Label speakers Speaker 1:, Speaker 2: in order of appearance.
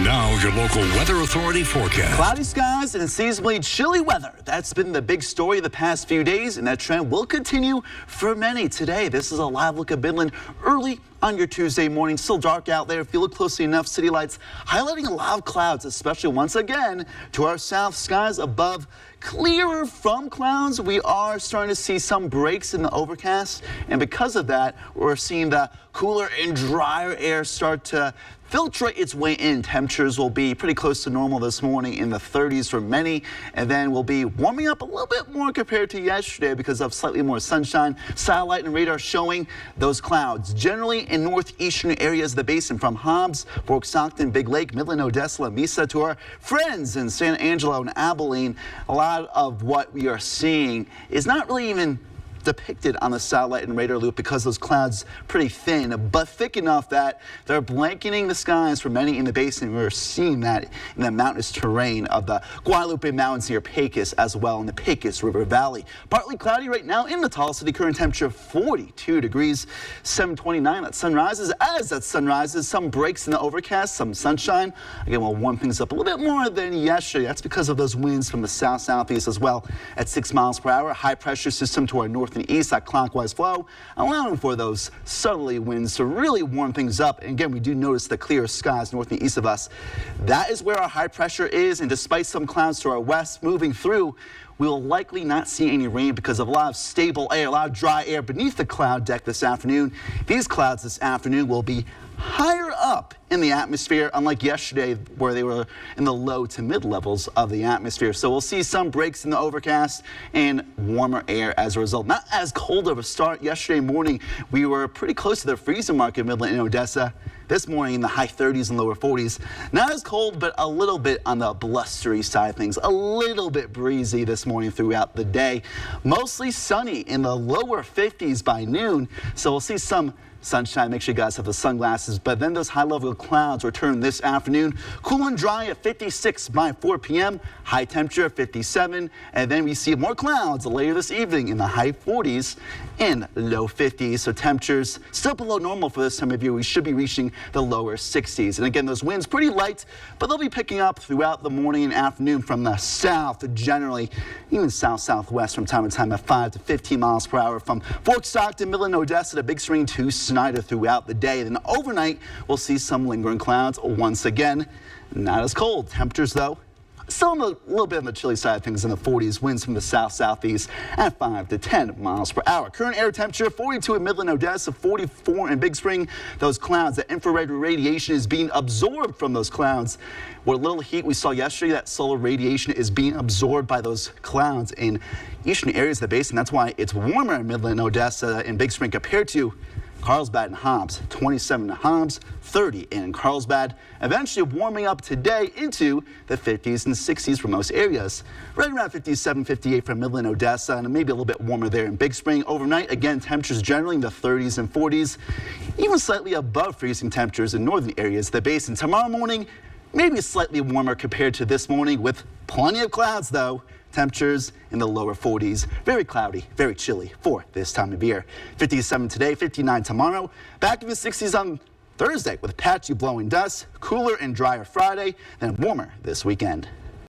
Speaker 1: And now your local Weather Authority forecast.
Speaker 2: Cloudy skies and seasonably chilly weather. That's been the big story the past few days, and that trend will continue for many today. This is a live look at Midland early on your Tuesday morning. Still dark out there. If you look closely enough, city lights highlighting a lot of clouds, especially once again to our south. Skies above clearer from clouds. We are starting to see some breaks in the overcast, and because of that, we're seeing the cooler and drier air start to filtrate its way in. Temperatures will be pretty close to normal this morning in the 30s for many, and then we'll be warming up a little bit more compared to yesterday because of slightly more sunshine. Satellite and radar showing those clouds generally in northeastern areas of the basin, from Hobbs, Fort Stockton, Big Lake, Midland, Odessa, Mesa, to our friends in San Angelo and Abilene. A lot of what we are seeing is not really even depicted on the satellite and radar loop because those clouds pretty thin, but thick enough that they're blanketing the skies for many in the basin. We're seeing that in the mountainous terrain of the Guadalupe Mountains near Pecos, as well in the Pecos River Valley. Partly cloudy right now in the Tall City. Current temperature 42 degrees, 7:29 at sunrises. As that sun rises, some breaks in the overcast, some sunshine. Again, we'll warm things up a little bit more than yesterday. That's because of those winds from the south-southeast as well at 6 miles per hour. High pressure system to our north and east, that clockwise flow, allowing for those southerly winds to really warm things up. And again, we do notice the clear skies north and east of us. That is where our high pressure is, and despite some clouds to our west moving through, we will likely not see any rain because of a lot of stable air, a lot of dry air beneath the cloud deck this afternoon. These clouds this afternoon will be higher up in the atmosphere, unlike yesterday where they were in the low to mid levels of the atmosphere. So we'll see some breaks in the overcast and warmer air as a result. Not as cold of a start. Yesterday morning, we were pretty close to the freezing mark in Midland and Odessa. This morning in the high 30s and lower 40s. Not as cold, but a little bit on the blustery side of things. A little bit breezy this morning throughout the day. Mostly sunny in the lower 50s by noon. So we'll see some sunshine. Make sure you guys have the sunglasses. But then those high-level clouds return this afternoon. Cool and dry at 56 by 4 p.m. High temperature at 57. And then we see more clouds later this evening in the high 40s and low 50s. So temperatures still below normal for this time of year. We should be reaching the lower 60s. And again, those winds pretty light, but they'll be picking up throughout the morning and afternoon from the south, generally even south-southwest from time to time at 5 to 15 miles per hour from Fort Stockton, Midland, Odessa to Big Spring to Snyder throughout the day. Then overnight, we'll see some lingering clouds once again. Not as cold. Temperatures, though, still a little bit on the chilly side of things in the 40s. Winds from the south-southeast at 5 to 10 miles per hour. Current air temperature 42 in Midland, Odessa, 44 in Big Spring. Those clouds, the infrared radiation is being absorbed from those clouds. What little heat we saw yesterday, that solar radiation is being absorbed by those clouds in eastern areas of the basin. That's why it's warmer in Midland, Odessa, and Big Spring compared to Carlsbad and Hobbs. 27 in Hobbs, 30 in Carlsbad. Eventually warming up today into the 50s and 60s for most areas. Right around 57, 58 for Midland, Odessa, and maybe a little bit warmer there in Big Spring. Overnight, again, temperatures generally in the 30s and 40s, even slightly above freezing temperatures in northern areas of the basin. Tomorrow morning, maybe slightly warmer compared to this morning with plenty of clouds, though. Temperatures in the lower 40s. Very cloudy, very chilly for this time of year. 57 today, 59 tomorrow. Back in the 60s on Thursday with patchy blowing dust. Cooler and drier Friday, then warmer this weekend.